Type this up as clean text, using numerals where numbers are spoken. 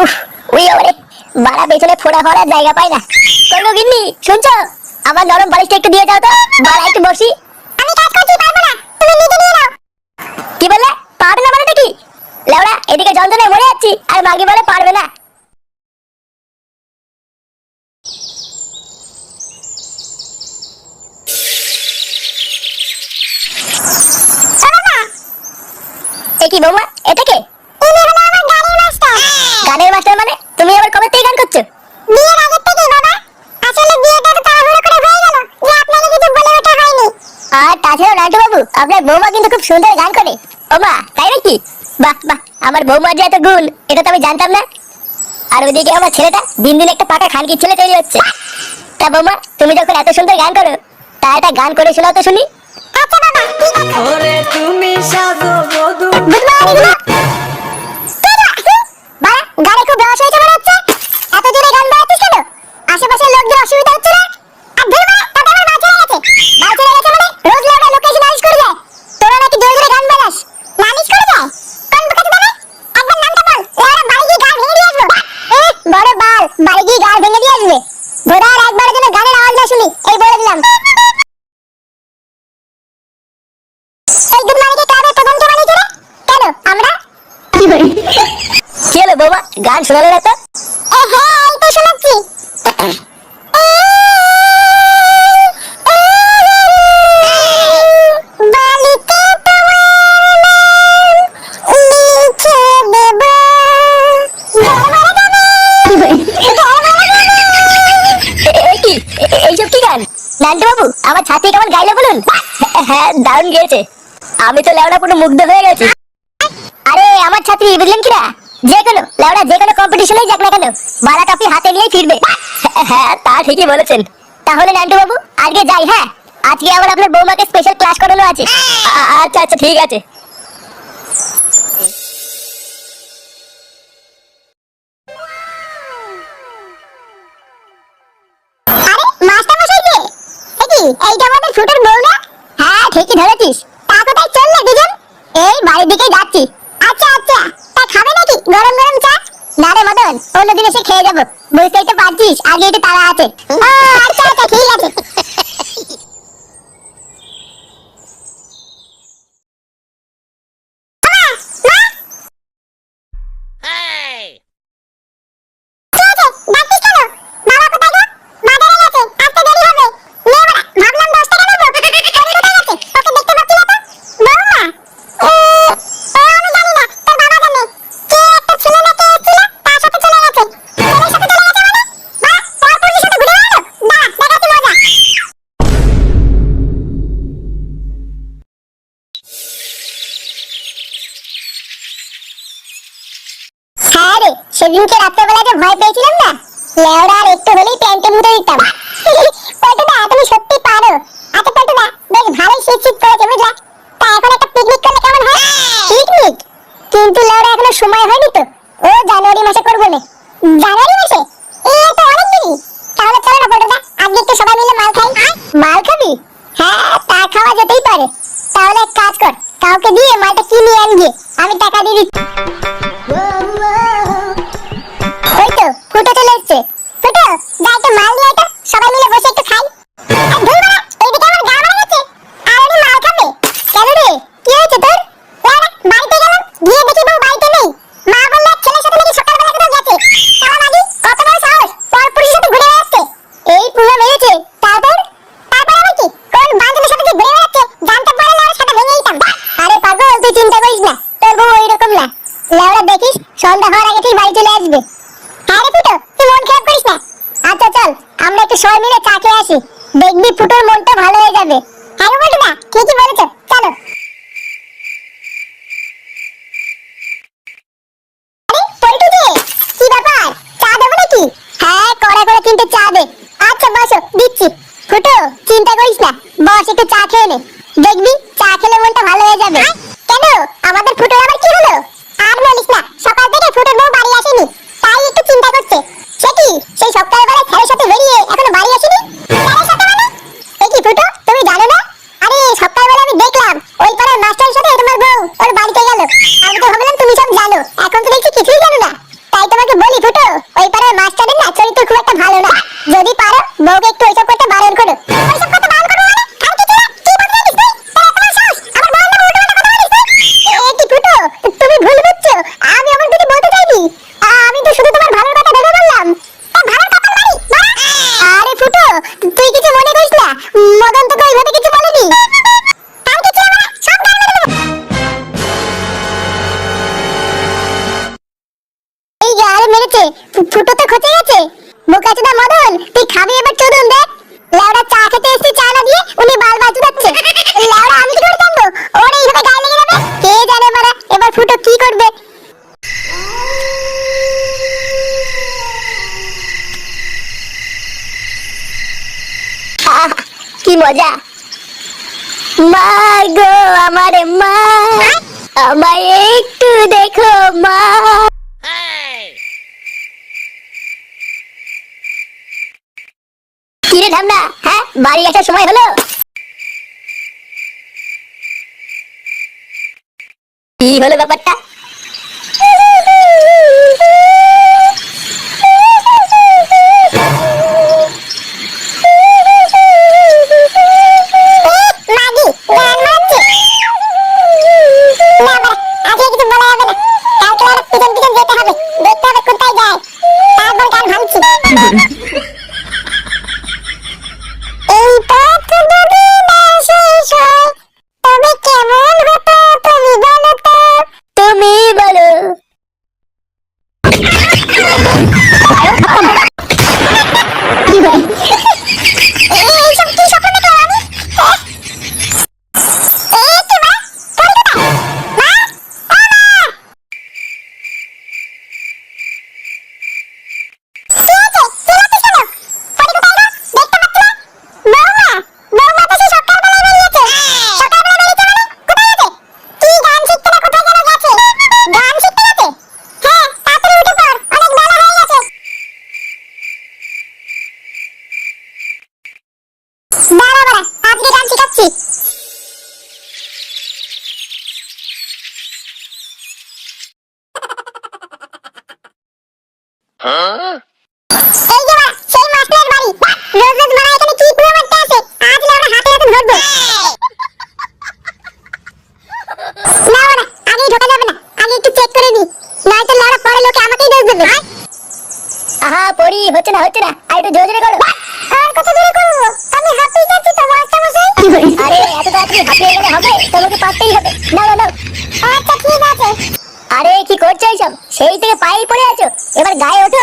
উফ, ওই ওরে বাড়া পেছনে ফোড়া হওয়ার জায়গা পাই না। কই গো গিন্নি, শুনছো? আমার নরম বালিশটা একটু দিয়ে যাও তো, বাড়া একটু বসি। আমি কাজ করছি, পারবো না, তুমি নিজে নিয়ে নাও। কি বললে? পারবে না মানে কি? লেওড়া, এদিকে যন্ত্রণায় মরে যাচ্ছি আর মাগি বলে পারবে না। কি বৌমা, এটা কে? ইনি হলো আমার গানের মাস্টার। গানের মাস্টার মানে? তুমি আবার কবে থেকে গান করছো? বিয়ের আগে থেকেই বাবা। আসলে বিয়েটা তো তাড়াহুড়ো করে হয়ে গেল, যে আপনাকে কিছু বলে ওঠা হয়নি। আর তাছাড়া নাটু বাবু, আপনার বৌমা কিন্তু খুব সুন্দর গান করে। ও মা, তাই নাকি? বাহ বাহ, আমার বৌমার যে এত গুণ, এটা তো আমি জানতাম না। আর ওইদিকে আমার ছেলেটা দিন দিন একটা পাকা খানকির ছেলে তৈরি হচ্ছে। তা বৌমা, তুমি যখন এত সুন্দর গান করো, তা একটা গান করে শোনাও তো শুনি। আচ্ছা বাবা, ঠিক আছে। ওরে তুমি সাধো বধূ। গুড মর্নিং বাবা। গানে খুব রস হয়েছে মনে হচ্ছে। এত জোরে গান বাজাচ্ছিস কেন? আশেপাশের লোকদের অসুবিধা হচ্ছে না? আর ধুর বাবা, তাতে আমার মাল চলে গেছে। মাল চলে গেছে মানে রোজ লেওড়া লোকে এসে নালিশ করে যায়। তোরা নাকি জোরে জোরে গান বাজাস। নালিশ করে যায়? কোন বুকাতে দেবে? একবার নামটা বল, লেওড়া বাড়ি গিয়ে গাল ভেঙে দিয়ে আসবো। বড় বাল, বাড়ি গিয়ে গাল ভেঙে দিয়ে আসবে। ধরে আর একবারের জন্য গানের আওয়াজ না শুনি, এই বলে দিলাম। এই গুড মর্নিং ক্লাবের প্রধান কে বানিয়েছে রে? কেন আমরা? কি বলি? কি হলো বৌমা, গান শোনালে না তো? হ্যাঁ, এই তো শোনাচ্ছি। এইসব কি গান? নান্টু বাবু, আমার ছাত্রী কেমন গাইলো বলুন? হ্যাঁ, দারুণ গেয়েছে। আমি তো লেওড়া পুরো মুগ্ধ হয়ে গেছি। আরে আমার ছাত্রী, বুঝলেন কিনা? যে কোনো লেওড়া, যে কোনো কম্পিটিশনেই যাক না কেন, বালা ট্রফি হাতে নিয়েই ফিরবে। হ্যাঁ, তা ঠিকই বলেছেন। তাহলে নান্টু বাবু, আজকে যাই। হ্যাঁ, আজকে আবার আপনার বৌমাকে স্পেশাল ক্লাস করানো আছে। আচ্ছা আচ্ছা, ঠিক আছে। আরে মাস্টার মশাই যে, কি এইটা আমাদের ফুটের বউ না? হ্যাঁ, ঠিকই ধরেছিস। তা কোথায় চললে দুজন? এই বাড়ির দিকেই যাচ্ছি। আচ্ছা আচ্ছা, তা খাবে নাকি গরম গরম চা? না রে মদন, অন্যদিন এসে খেয়ে যাবো। বুঝতেই তো পারছিস আগে একটু তাড়া আছে। আচ্ছা আচ্ছা, ঠিক আছে। সেদিনকে রাত্রেবেলা যে ভয় পেয়েছিলাম না, লেওড়া আর একটু হলেই প্যান্টে মুতে দিতাম। পল্টুদা, তুমি সত্যি পারো। আচ্ছা পল্টুদা, বেশ ভালোই শীত শীত করেছে বুঝলা। তা এখন একটা পিকনিক করলে কেমন হয়? পিকনিক? কিন্তু লেওড়া এখনো সময় হয়নি তো। ও জানুয়ারি মাসে করবো না। জানুয়ারি মাসে? এই তো অনেক দেরি। তাহলে চলো না পল্টুদা, আজকে একটু সবাই মিলে মাল খাই। মাল খাবি? হ্যাঁ, তা খাওয়া যেতেই পারে। তাহলে এক কাজ কর, কাউকে দিয়ে মালটা কিনে আনবি, আমি টাকা দিয়ে দিচ্ছি। ওই তো ফুটো চলে এসছে। ফুটো, যা একটু মাল নিয়ে আয়, সবাই মিলে বসে একটু খাই। আর ধুর বাড়া, এইদিকে আমার গা মারা গেছে। আর উনি মাল খাবে? কেন রে, কি হয়েছে তোর? বাড়িতে গেলাম, গিয়ে দেখি বউ বাড়িতে নেই। মা বললো ছেলের সাথে নাকি সকালবেলা কোথাও গেছে। তার আগে কত বড় সাহস, পরপুরুষের সাথে ঘুরে বেড়াচ্ছে। এই পুরো মেরেছে। তারপর আবার কি? কোন বান্ধবীর সাথে যে ঘুরে বেড়াচ্ছে, জানতে পারলে ওর সাথে ভেঙে দিতাম। আরে পাগল, তুই চিন্তা করিস না, তোর বউ ওইরকম না। লেওড়া দেখিস, সন্ধ্যা হওয়ার আগে ঠিক বাড়ি চলে আসবে। হ্যাঁ রে ফুটো, তুই মন খারাপ করিস না। আচ্ছা চল, আমরা একটু সবাই মিলে চা খেয়ে আসি। দেখবি ফুটোর মনটা ভালো হয়ে যাবে। হ্যাঁ বলটু না, ঠিকই বলেছো, চলো। আরে পল্টু যে, কি ব্যাপার, চা দেবো নাকি? হ্যাঁ, কড়া করে কিন্তু চা দে। আচ্ছা বসো, দিচ্ছি। ফুটো, চিন্তা করিস না, বস একটু চা খেয়ে নে। দেখবি চা খেলে মনটা ভালো হয়ে যাবে। কেন, আমাদের ফুটোর আবার কি হলো? আর বলিস না, সকাল থেকে ফুটোর বউ বাড়ি আসেনি, তাই একটু চিন্তা করছে। সে কি, সেই সকালবেলা ছেলের সাথে বেরিয়ে এখনো বাড়ি আসেনি? ছেলের সাথে মানে? এ কি ফুটো, তুমি জানো না? আরে সকালবেলা আমি দেখলাম ওই পাড়ার মাস্টারের সাথে তোমার বউ ওর বাড়িতে গেল। আমি তো ভাবলাম তুমি সব জানো, এখন তো দেখছি কিছুই জানো না। তাই তোমার বালবাচুদা মদন, তুই খাবি এবার চোদন দেখ। লেওড়া চা খেতে এসেছি, চা না দিয়ে উনি বালবাচুদাচ্ছে। লেওড়া আমি কি করে জানবো ওর এইভাবে গায়ে লেগে যাবে? কে জানে মারা এবার ফুটো কি করবে। কি মজা। মা গো আমারে মা, আমায় একটু দেখো মা। কিরে ঢামনা, হ্যাঁ বাড়ি আসার সময় হলো? কি হলো ব্যাপারটা? হচ্ছে না আর একটু জোরে জোরে করো। আর কত জোরে করব? আমি হাঁপিয়ে যাচ্ছি তো মাস্টার মশাই। আরে এত তাড়াতাড়ি হাঁপিয়ে গেলে হবে? তোমাকে পারতেই হবে। নাও নাও নাও। আচ্ছা ঠিক আছে। আরে কি করছো এইসব? সেই থেকে পায়েই পড়ে আছো, এবার গায়ে ওঠো।